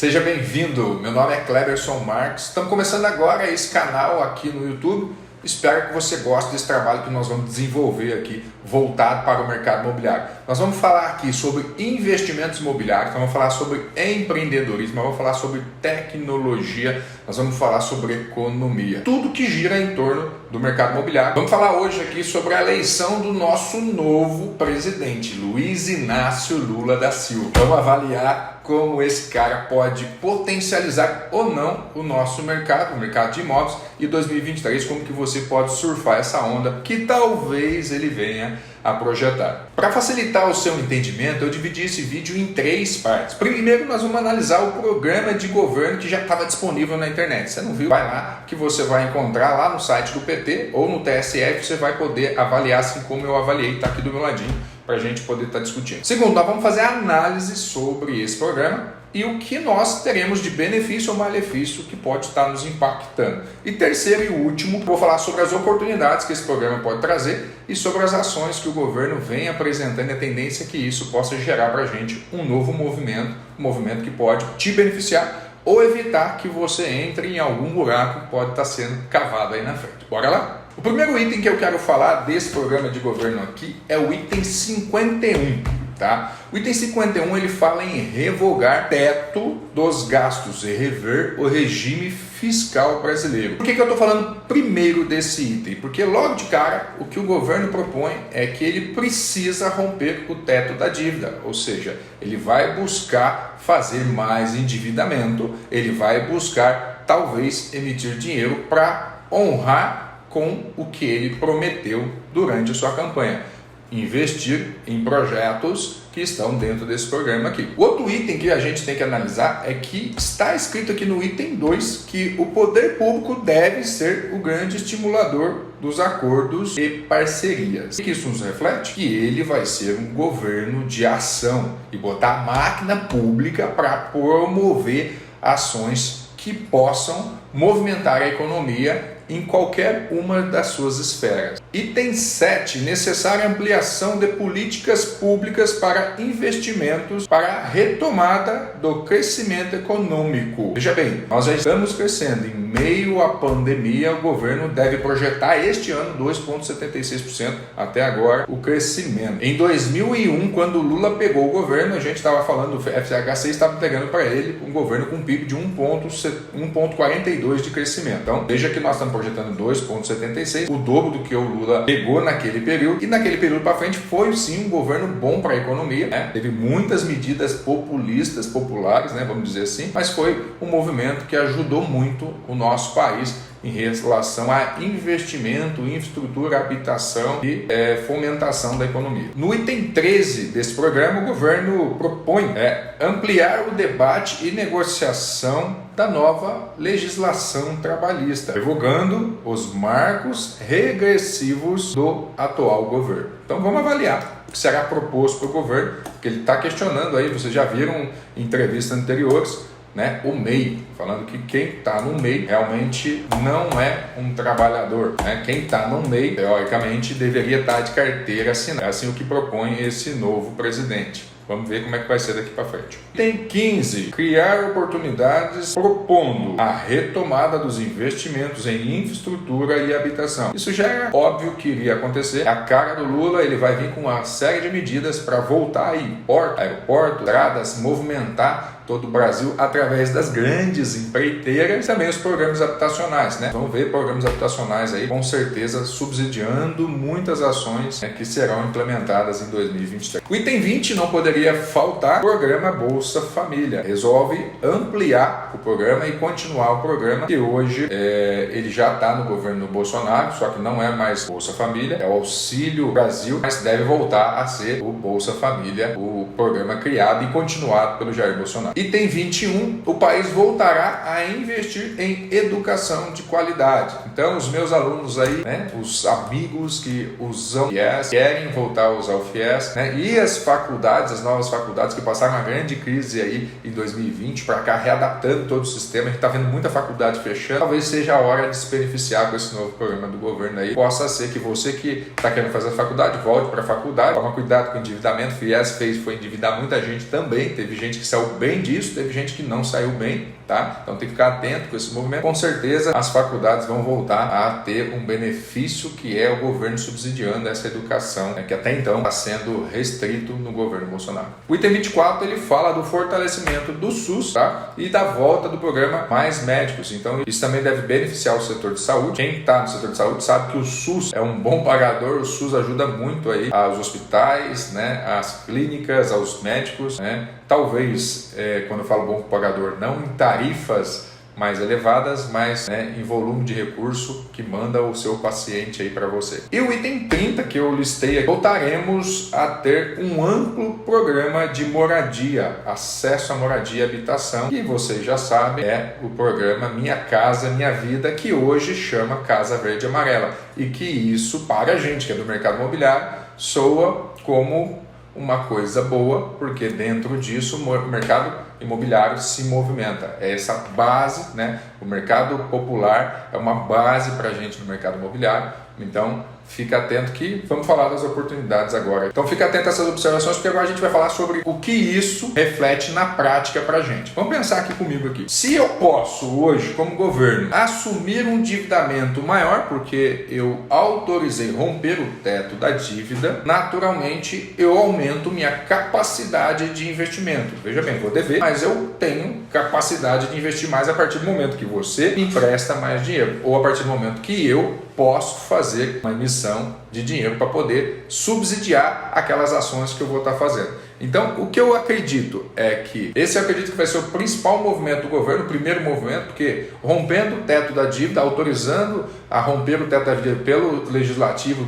Seja bem-vindo, meu nome é Cleberson Marques, estamos começando agora esse canal aqui no YouTube. Espero que você goste desse trabalho que nós vamos desenvolver aqui, voltado para o mercado imobiliário. Nós vamos falar aqui sobre investimentos imobiliários, nós vamos falar sobre empreendedorismo, nós vamos falar sobre tecnologia, nós vamos falar sobre economia. Tudo que gira em torno do mercado imobiliário. Vamos falar hoje aqui sobre a eleição do nosso novo presidente, Luiz Inácio Lula da Silva. Vamos avaliar como esse cara pode potencializar ou não o nosso mercado, o mercado de imóveis, e 2023, como que você pode surfar essa onda que talvez ele venha a projetar. Para facilitar o seu entendimento, eu dividi esse vídeo em 3 partes. Primeiro, nós vamos analisar o programa de governo que já estava disponível na internet. Você não viu? Vai lá que você vai encontrar lá no site do PT ou no TSE, você vai poder avaliar assim como eu avaliei, está aqui do meu ladinho, para a gente poder estar discutindo. Segundo, nós vamos fazer análise sobre esse programa e o que nós teremos de benefício ou malefício que pode estar nos impactando. E terceiro e último, vou falar sobre as oportunidades que esse programa pode trazer e sobre as ações que o governo vem apresentando e a tendência que isso possa gerar para a gente um novo movimento, um movimento que pode te beneficiar ou evitar que você entre em algum buraco que pode estar sendo cavado aí na frente. Bora lá? O primeiro item que eu quero falar desse programa de governo aqui é o item 51. Tá? O item 51 ele fala em revogar teto dos gastos e rever o regime fiscal brasileiro. Por que eu estou falando primeiro desse item? Porque logo de cara o que o governo propõe é que ele precisa romper o teto da dívida, ou seja, ele vai buscar fazer mais endividamento, ele vai buscar talvez emitir dinheiro para honrar com o que ele prometeu durante a sua campanha. Investir em projetos que estão dentro desse programa aqui. O outro item que a gente tem que analisar é que está escrito aqui no item 2 que o poder público deve ser o grande estimulador dos acordos e parcerias. O que isso nos reflete? Que ele vai ser um governo de ação e botar a máquina pública para promover ações que possam movimentar a economia em qualquer uma das suas esferas. Item 7. Necessária ampliação de políticas públicas para investimentos para a retomada do crescimento econômico. Veja bem, nós já estamos crescendo. Em meio à pandemia, o governo deve projetar este ano 2,76% até agora o crescimento. Em 2001, quando o Lula pegou o governo, a gente estava falando, o FHC estava pegando para ele um governo com PIB de 1,42 de crescimento. Então, veja que nós estamos projetando 2,76, o dobro do que o Lula pegou naquele período, e naquele período para frente foi sim um governo bom para a economia, né? Teve muitas medidas populistas, populares, né? Vamos dizer assim, mas foi um movimento que ajudou muito o nosso país em relação a investimento, infraestrutura, habitação e fomentação da economia. No item 13 desse programa, o governo propõe ampliar o debate e negociação da nova legislação trabalhista, revogando os marcos regressivos do atual governo. Então vamos avaliar o que será proposto para o governo, porque ele está questionando aí, vocês já viram em entrevistas anteriores, né, o MEI, falando que quem está no MEI realmente não é um trabalhador, né? Quem está no MEI, teoricamente, deveria estar de carteira assinada. É assim o que propõe esse novo presidente. Vamos ver como é que vai ser daqui para frente. Item 15. Criar oportunidades propondo a retomada dos investimentos em infraestrutura e habitação. Isso já é óbvio que iria acontecer. A cara do Lula, ele vai vir com uma série de medidas para voltar aí, aeroporto, estradas, movimentar todo o Brasil através das grandes empreiteiras e também os programas habitacionais, né? Vamos ver programas habitacionais aí, com certeza subsidiando muitas ações, né, que serão implementadas em 2023. O item 20 não poderia faltar, programa Bolsa Família. Resolve ampliar o programa e continuar o programa que hoje ele já está no governo Bolsonaro, só que não é mais Bolsa Família, é o Auxílio Brasil, mas deve voltar a ser o Bolsa Família, o programa criado e continuado pelo Jair Bolsonaro. Item 21, o país voltará a investir em educação de qualidade. Então, os meus alunos aí, né, os amigos que usam o FIES, querem voltar a usar o FIES, né, e as faculdades, as novas faculdades que passaram uma grande crise aí em 2020 para cá, readaptando todo o sistema, a gente está vendo muita faculdade fechando, talvez seja a hora de se beneficiar com esse novo programa do governo aí. Possa ser que você que está querendo fazer a faculdade, volte para a faculdade, toma cuidado com o endividamento. O FIES foi endividar muita gente também, teve gente que saiu bem disso, teve gente que não saiu bem, tá? Então tem que ficar atento com esse movimento. Com certeza as faculdades vão voltar a ter um benefício que é o governo subsidiando essa educação, né, que até então está sendo restrito no governo Bolsonaro. O item 24 ele fala do fortalecimento do SUS, tá? E da volta do programa Mais Médicos. Então isso também deve beneficiar o setor de saúde. Quem está no setor de saúde sabe que o SUS é um bom pagador, o SUS ajuda muito aí aos hospitais, né, às clínicas, aos médicos, né? Talvez, quando eu falo bom pagador, não em tarifas mais elevadas, mas em volume de recurso que manda o seu paciente aí para você. E o item 30 que eu listei aqui, voltaremos a ter um amplo programa de moradia, acesso à moradia e habitação, que vocês já sabem é o programa Minha Casa Minha Vida, que hoje chama Casa Verde e Amarela, e que isso para a gente que é do mercado imobiliário soa como uma coisa boa, porque dentro disso o mercado imobiliário se movimenta. É essa base, né? O mercado popular é uma base para a gente no mercado imobiliário. Então, fica atento que vamos falar das oportunidades agora. Então, fica atento a essas observações, porque agora a gente vai falar sobre o que isso reflete na prática para a gente. Vamos pensar aqui comigo aqui. Se eu posso hoje, como governo, assumir um endividamento maior, porque eu autorizei romper o teto da dívida, naturalmente eu aumento minha capacidade de investimento. Veja bem, vou dever, mas eu tenho capacidade de investir mais a partir do momento que você me empresta mais dinheiro, ou a partir do momento que eu posso fazer uma emissão de dinheiro para poder subsidiar aquelas ações que eu vou estar fazendo. Então, o que eu acredito é que esse eu acredito que vai ser o principal movimento do governo, o primeiro movimento, porque rompendo o teto da dívida, autorizando a romper o teto da dívida pelo Legislativo,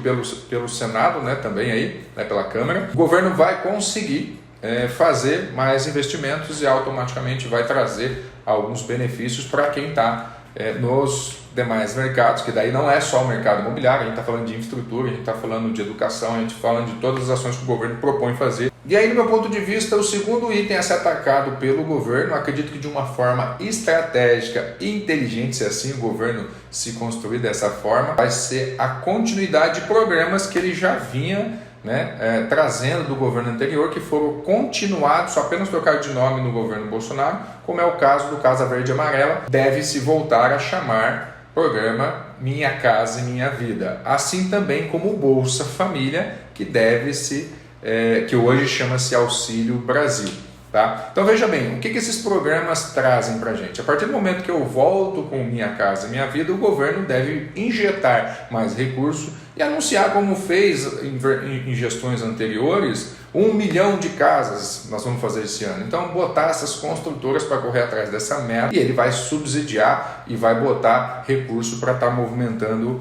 pelo Senado, né, também aí, né, pela Câmara, o governo vai conseguir fazer mais investimentos e automaticamente vai trazer alguns benefícios para quem está nos demais mercados, que daí não é só o mercado imobiliário, a gente está falando de infraestrutura, a gente está falando de educação, a gente está falando de todas as ações que o governo propõe fazer. E aí, no meu ponto de vista, o segundo item a ser atacado pelo governo, acredito que de uma forma estratégica e inteligente, se assim o governo se construir dessa forma, vai ser a continuidade de programas que ele já vinha trazendo do governo anterior, que foram continuados, só apenas trocaram de nome no governo Bolsonaro, como é o caso do Casa Verde e Amarela, deve se voltar a chamar programa Minha Casa e Minha Vida. Assim também como o Bolsa Família, que que hoje chama-se Auxílio Brasil. Tá? Então veja bem, o que esses programas trazem para a gente? A partir do momento que eu volto com Minha Casa Minha Vida, o governo deve injetar mais recursos e anunciar, como fez em gestões anteriores, 1 milhão de casas nós vamos fazer esse ano. Então botar essas construtoras para correr atrás dessa meta, e ele vai subsidiar e vai botar recurso para estar movimentando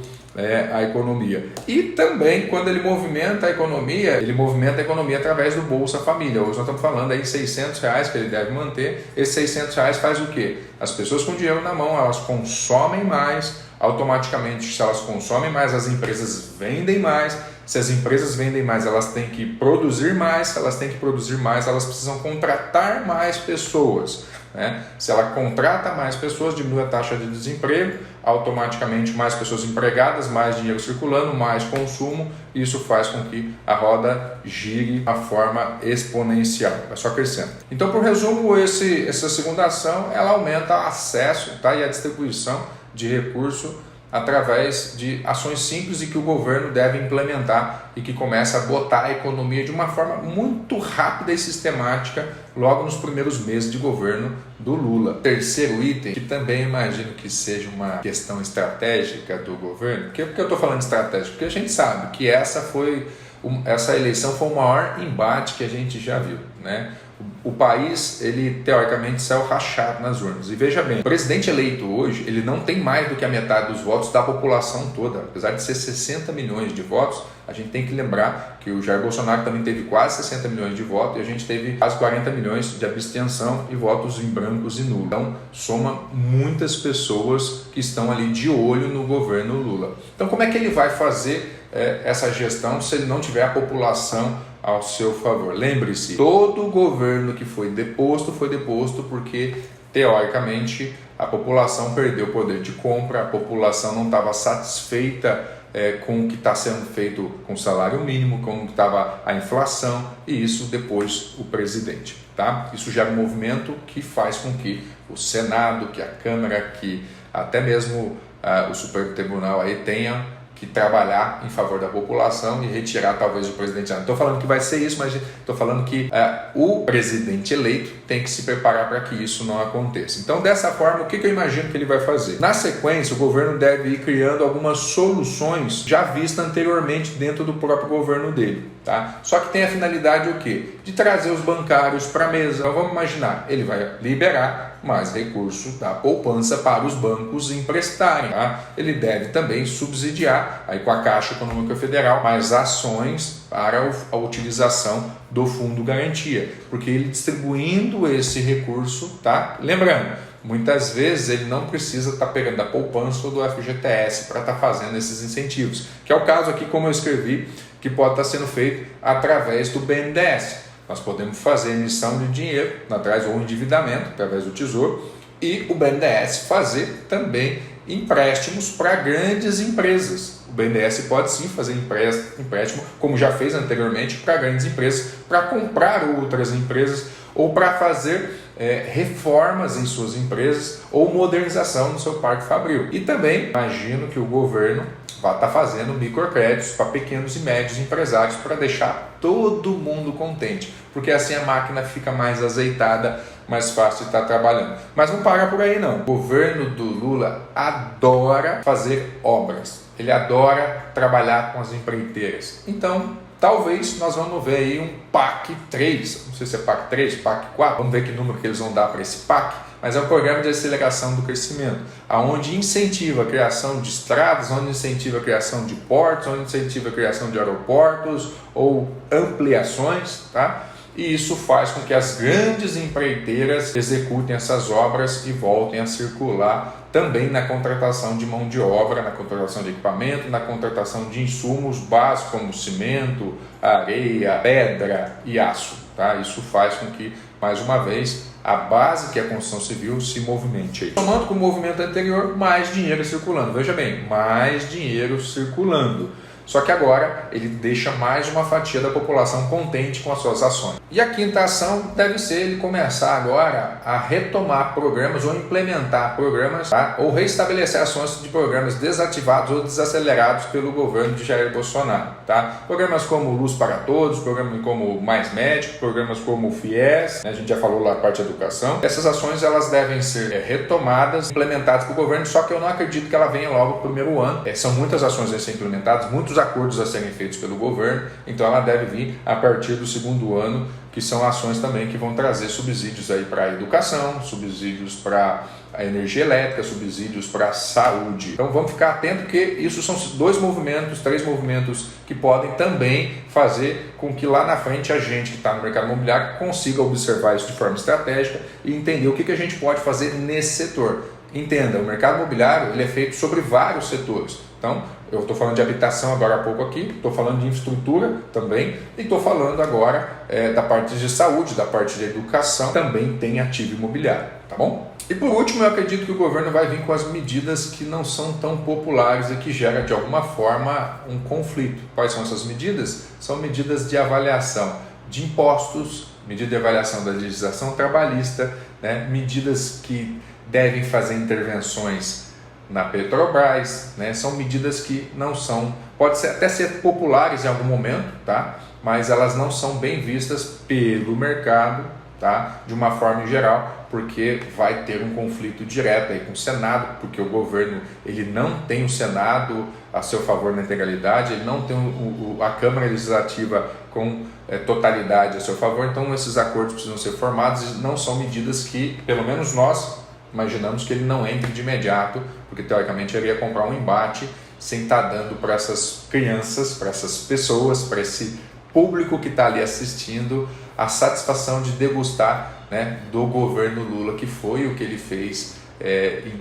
a economia. E também, quando ele movimenta a economia através do Bolsa Família. Hoje nós estamos falando aí R$600 que ele deve manter. Esses R$600 faz o quê? As pessoas com dinheiro na mão, elas consomem mais, automaticamente, se elas consomem mais, as empresas vendem mais. Se as empresas vendem mais, elas têm que produzir mais. Se elas têm que produzir mais, elas precisam contratar mais pessoas. Se ela contrata mais pessoas, diminui a taxa de desemprego, automaticamente mais pessoas empregadas, mais dinheiro circulando, mais consumo, isso faz com que a roda gire de forma exponencial, vai só crescendo. Então, por resumo, essa segunda ação, ela aumenta o acesso e a distribuição de recurso através de ações simples e que o governo deve implementar e que começa a botar a economia de uma forma muito rápida e sistemática logo nos primeiros meses de governo do Lula. Terceiro item, que também imagino que seja uma questão estratégica do governo. Por que eu estou falando de estratégia? Porque a gente sabe que essa eleição foi o maior embate que a gente já viu, O país, ele teoricamente saiu rachado nas urnas. E veja bem, o presidente eleito hoje, ele não tem mais do que a metade dos votos da população toda. Apesar de ser 60 milhões de votos, a gente tem que lembrar que o Jair Bolsonaro também teve quase 60 milhões de votos e a gente teve quase 40 milhões de abstenção e votos em brancos e nulos. Então, soma muitas pessoas que estão ali de olho no governo Lula. Então, como é que ele vai fazer essa gestão se ele não tiver a população ao seu favor? Lembre-se, todo governo que foi deposto porque, teoricamente, a população perdeu o poder de compra, a população não estava satisfeita com o que está sendo feito com o salário mínimo, como estava a inflação, e isso depois o presidente. Tá? Isso gera um movimento que faz com que o Senado, que a Câmara, que até mesmo o Supremo Tribunal aí tenha que trabalhar em favor da população e retirar talvez o presidente. Não estou falando que vai ser isso, mas estou falando que o presidente eleito tem que se preparar para que isso não aconteça. Então, dessa forma, o que eu imagino que ele vai fazer? Na sequência, o governo deve ir criando algumas soluções já vistas anteriormente dentro do próprio governo dele. Tá? Só que tem a finalidade o quê? De trazer os bancários para a mesa. Então, vamos imaginar, ele vai liberar mais recursos da poupança para os bancos emprestarem. Tá? Ele deve também subsidiar, aí com a Caixa Econômica Federal, mais ações para a utilização do Fundo Garantia, porque ele distribuindo esse recurso, tá? Lembrando, muitas vezes ele não precisa estar pegando da poupança ou do FGTS para estar fazendo esses incentivos, que é o caso aqui, como eu escrevi, que pode estar sendo feito através do BNDES. Nós podemos fazer emissão de dinheiro atrás ou endividamento através do Tesouro e o BNDES fazer também empréstimos para grandes empresas. O BNDES pode sim fazer empréstimo, como já fez anteriormente, para grandes empresas, para comprar outras empresas ou para fazer reformas em suas empresas ou modernização no seu parque fabril. E também imagino que o governo vai estar fazendo microcréditos para pequenos e médios empresários para deixar todo mundo contente, porque assim a máquina fica mais azeitada, mais fácil de estar trabalhando. Mas não para por aí não. O governo do Lula adora fazer obras, ele adora trabalhar com as empreiteiras. Então, talvez nós vamos ver aí um PAC 3, não sei se é PAC 3, PAC 4, vamos ver que número que eles vão dar para esse PAC, mas é um programa de aceleração do crescimento, onde incentiva a criação de estradas, onde incentiva a criação de portos, onde incentiva a criação de aeroportos ou ampliações, tá? E isso faz com que as grandes empreiteiras executem essas obras e voltem a circular também na contratação de mão de obra, na contratação de equipamento, na contratação de insumos básicos como cimento, areia, pedra e aço. Tá? Isso faz com que, mais uma vez, a base que é a construção civil se movimente. Somando com o movimento anterior, mais dinheiro circulando. Veja bem, mais dinheiro circulando. Só que agora ele deixa mais uma fatia da população contente com as suas ações. E a quinta ação deve ser ele começar agora a retomar programas ou implementar programas, tá? Ou restabelecer ações de programas desativados ou desacelerados pelo governo de Jair Bolsonaro. Tá? Programas como Luz para Todos, programas como Mais Médico, programas como o FIES, né? A gente já falou lá a parte da educação. Essas ações elas devem ser retomadas, implementadas pelo governo, só que eu não acredito que ela venha logo no primeiro ano. São muitas ações a serem implementadas, muitos acordos a serem feitos pelo governo, então ela deve vir a partir do segundo ano, que são ações também que vão trazer subsídios aí para a educação, subsídios para a energia elétrica, subsídios para a saúde. Então vamos ficar atento porque isso são dois movimentos, três movimentos que podem também fazer com que lá na frente a gente que está no mercado imobiliário consiga observar isso de forma estratégica e entender o que a gente pode fazer nesse setor. Entenda, o mercado imobiliário ele é feito sobre vários setores. Então, eu estou falando de habitação agora há pouco aqui, estou falando de infraestrutura também, e estou falando agora da parte de saúde, da parte de educação, também tem ativo imobiliário, tá bom? E por último, eu acredito que o governo vai vir com as medidas que não são tão populares e que geram de alguma forma um conflito. Quais são essas medidas? São medidas de avaliação de impostos, medida de avaliação da legislação trabalhista, né? Medidas que devem fazer intervenções na Petrobras, né? São medidas que não são, até ser populares em algum momento, tá? Mas elas não são bem vistas pelo mercado, tá? De uma forma em geral, porque vai ter um conflito direto aí com o Senado, porque o governo ele não tem o Senado a seu favor na integralidade, ele não tem a Câmara Legislativa com totalidade a seu favor, então esses acordos precisam ser formados e não são medidas que, pelo menos nós, imaginamos que ele não entre de imediato, porque teoricamente ele ia comprar um embate sem estar dando para essas crianças, para essas pessoas, para esse público que está ali assistindo, a satisfação de degustar, né, do governo Lula, que foi o que ele fez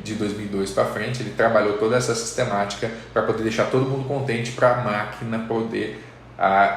de 2002 para frente. Ele trabalhou toda essa sistemática para poder deixar todo mundo contente, para a máquina poder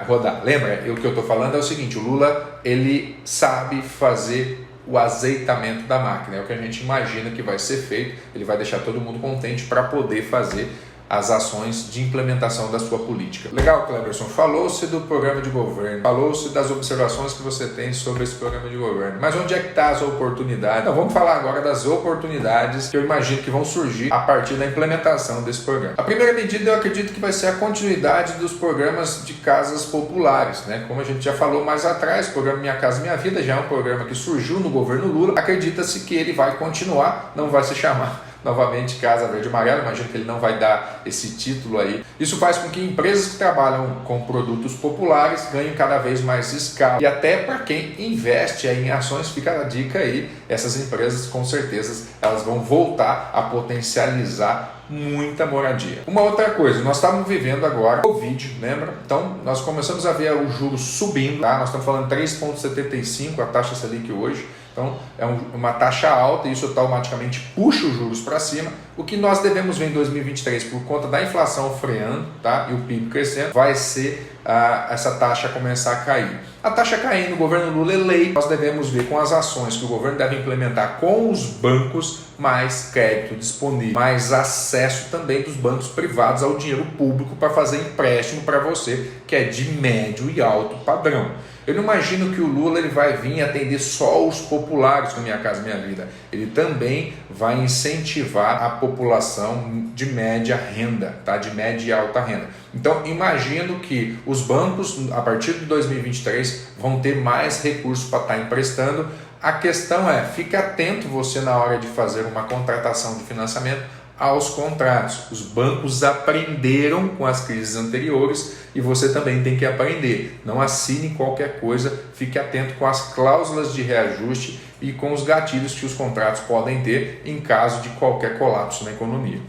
rodar. Lembra, o que eu estou falando é o seguinte, o Lula ele sabe fazer o azeitamento da máquina, é o que a gente imagina que vai ser feito, ele vai deixar todo mundo contente para poder fazer as ações de implementação da sua política. Legal, Cleberson, falou-se do programa de governo, falou-se das observações que você tem sobre esse programa de governo, mas onde é que está as oportunidades? Então vamos falar agora das oportunidades que eu imagino que vão surgir a partir da implementação desse programa. A primeira medida eu acredito que vai ser a continuidade dos programas de casas populares, né? Como a gente já falou mais atrás, o programa Minha Casa Minha Vida já é um programa que surgiu no governo Lula, acredita-se que ele vai continuar, não vai se chamar novamente Casa Verde e Amarela, imagino que ele não vai dar esse título aí. Isso faz com que empresas que trabalham com produtos populares ganhem cada vez mais escala. E até para quem investe aí em ações, fica a dica aí, essas empresas com certeza elas vão voltar a potencializar muita moradia. Uma outra coisa, nós estávamos vivendo agora Covid, lembra? Então nós começamos a ver os juros subindo, tá? Nós estamos falando 3,75 a taxa Selic hoje. Então, é uma taxa alta e isso automaticamente puxa os juros para cima. O que nós devemos ver em 2023, por conta da inflação freando, tá? E o PIB crescendo, vai ser essa taxa começar a cair. A taxa caindo, o governo Lula eleito, nós devemos ver com as ações que o governo deve implementar com os bancos mais crédito disponível, mais acesso também dos bancos privados ao dinheiro público para fazer empréstimo para você, que é de médio e alto padrão. Eu não imagino que o Lula ele vai vir atender só os populares com Minha Casa Minha Vida. Ele também vai incentivar a população de média renda, tá? De média e alta renda. Então, imagino que os bancos, a partir de 2023, vão ter mais recursos para estar emprestando. A questão é, fique atento você na hora de fazer uma contratação de financiamento aos contratos. Os bancos aprenderam com as crises anteriores e você também tem que aprender. Não assine qualquer coisa, fique atento com as cláusulas de reajuste e com os gatilhos que os contratos podem ter em caso de qualquer colapso na economia.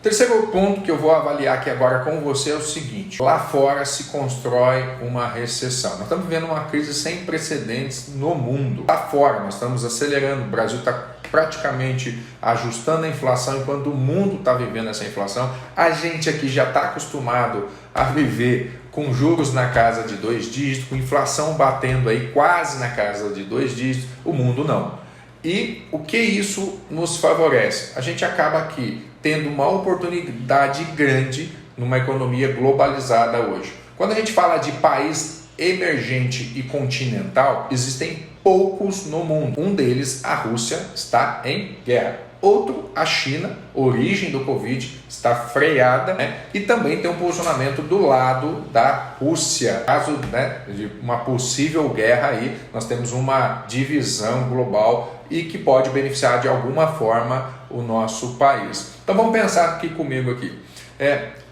Terceiro ponto que eu vou avaliar aqui agora com você é o seguinte: lá fora se constrói uma recessão. Nós estamos vivendo uma crise sem precedentes no mundo. Lá fora nós estamos acelerando, o Brasil está praticamente ajustando a inflação enquanto o mundo está vivendo essa inflação. A gente aqui já está acostumado a viver com juros na casa de 2 dígitos, com inflação batendo aí quase na casa de 2 dígitos, o mundo não. E o que isso nos favorece? A gente acaba aqui tendo uma oportunidade grande numa economia globalizada hoje. Quando a gente fala de país emergente e continental, existem poucos no mundo. Um deles, a Rússia, está em guerra. Outro, a China, origem do Covid, está freada, né? E também tem um posicionamento do lado da Rússia. Caso, né, de uma possível guerra aí, nós temos uma divisão global e que pode beneficiar de alguma forma o nosso país. Então vamos pensar aqui comigo aqui.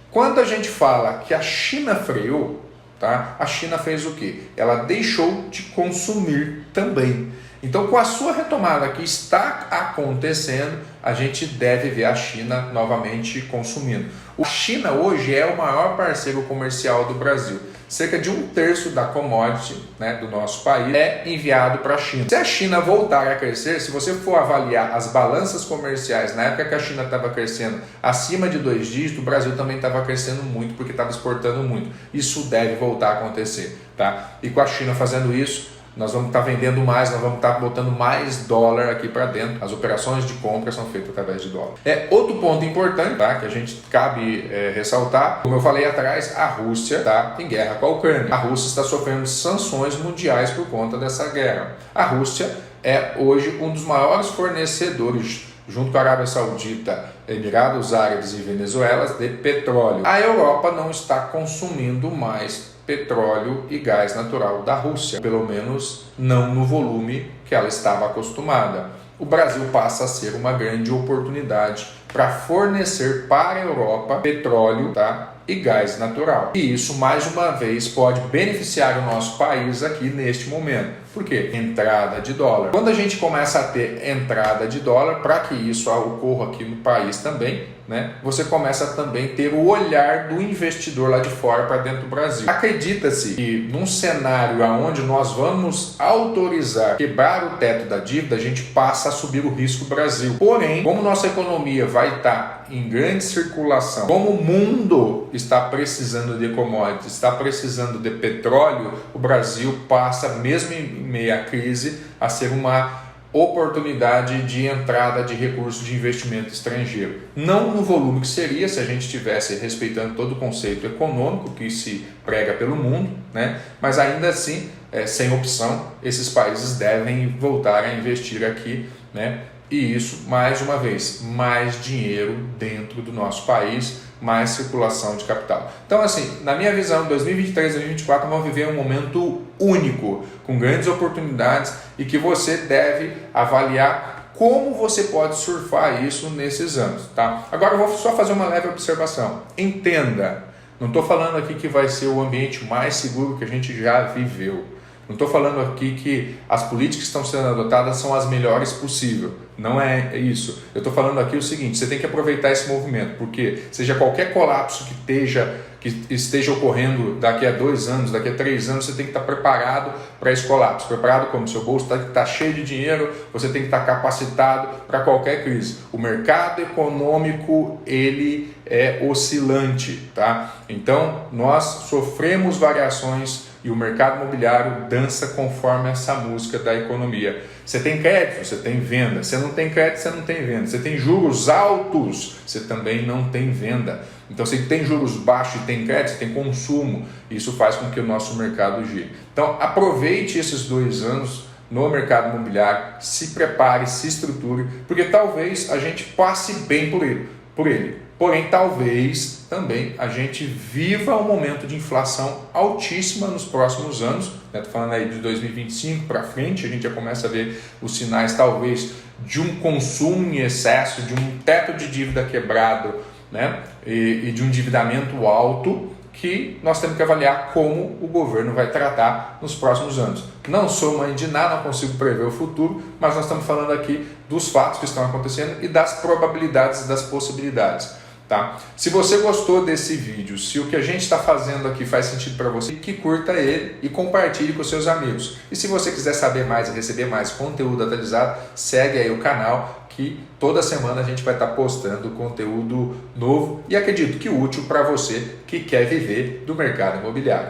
Quando a gente fala que a China freou, tá? A China fez o quê? Ela deixou de consumir também. Então, com a sua retomada que está acontecendo, a gente deve ver a China novamente consumindo. A China hoje é o maior parceiro comercial do Brasil. Cerca de 1/3 da commodity, né, do nosso país é enviado para a China. Se a China voltar a crescer, se você for avaliar as balanças comerciais, na época que a China estava crescendo acima de 2 dígitos, o Brasil também estava crescendo muito porque estava exportando muito. Isso deve voltar a acontecer, tá? E com a China fazendo isso, nós vamos estar vendendo mais, nós vamos estar botando mais dólar aqui para dentro. As operações de compra são feitas através de dólar. Outro ponto importante, tá, que a gente cabe ressaltar, como eu falei atrás, a Rússia está em guerra com a Ucrânia. A Rússia está sofrendo sanções mundiais por conta dessa guerra. A Rússia é hoje um dos maiores fornecedores, junto com a Arábia Saudita, Emirados Árabes e Venezuela, de petróleo. A Europa não está consumindo mais petróleo e gás natural da Rússia, pelo menos não no volume que ela estava acostumada. O Brasil passa a ser uma grande oportunidade para fornecer para a Europa petróleo, tá, e gás natural. E isso, mais uma vez, pode beneficiar o nosso país aqui neste momento. Por quê? Entrada de dólar. Quando a gente começa a ter entrada de dólar, para que isso ocorra aqui no país também, né, você começa a também ter o olhar do investidor lá de fora para dentro do Brasil. Acredita-se que num cenário onde nós vamos autorizar quebrar o teto da dívida, a gente passa a subir o risco Brasil. Porém, como nossa economia vai estar em grande circulação, como o mundo está precisando de commodities, está precisando de petróleo, o Brasil passa, mesmo em meio à crise, a ser uma oportunidade de entrada de recurso de investimento estrangeiro. Não no volume que seria se a gente estivesse respeitando todo o conceito econômico que se prega pelo mundo, né? Mas ainda assim, sem opção, esses países devem voltar a investir aqui, né? E isso, mais uma vez, mais dinheiro dentro do nosso país, mais circulação de capital. Então, assim, na minha visão, 2023 e 2024 vão viver um momento único, com grandes oportunidades e que você deve avaliar como você pode surfar isso nesses anos, tá? Agora eu vou só fazer uma leve observação. Entenda, não estou falando aqui que vai ser o ambiente mais seguro que a gente já viveu. Não estou falando aqui que as políticas que estão sendo adotadas são as melhores possível. Não é isso. Eu estou falando aqui o seguinte, você tem que aproveitar esse movimento, porque seja qualquer colapso que esteja ocorrendo daqui a 2 anos, daqui a 3 anos, você tem que estar preparado para esse colapso. Preparado como? Seu bolso está cheio de dinheiro, você tem que estar capacitado para qualquer crise. O mercado econômico, ele é oscilante, tá? Então, nós sofremos variações e o mercado imobiliário dança conforme essa música da economia. Você tem crédito, você tem venda. Você não tem crédito, você não tem venda. Você tem juros altos, você também não tem venda. Então, se tem juros baixos e tem crédito, você tem consumo. Isso faz com que o nosso mercado gire. Então, aproveite esses 2 anos no mercado imobiliário, se prepare, se estruture, porque talvez a gente passe bem por ele. Porém, talvez também a gente viva um momento de inflação altíssima nos próximos anos. Estou falando aí de 2025 para frente, a gente já começa a ver os sinais talvez de um consumo em excesso, de um teto de dívida quebrado, né? E de um endividamento alto, que nós temos que avaliar como o governo vai tratar nos próximos anos. Não sou mãe de nada, não consigo prever o futuro, mas nós estamos falando aqui dos fatos que estão acontecendo e das probabilidades e das possibilidades. Tá? Se você gostou desse vídeo, se o que a gente está fazendo aqui faz sentido para você, que curta ele e compartilhe com seus amigos. E se você quiser saber mais e receber mais conteúdo atualizado, segue aí o canal, que toda semana a gente vai estar postando conteúdo novo e acredito que útil para você que quer viver do mercado imobiliário.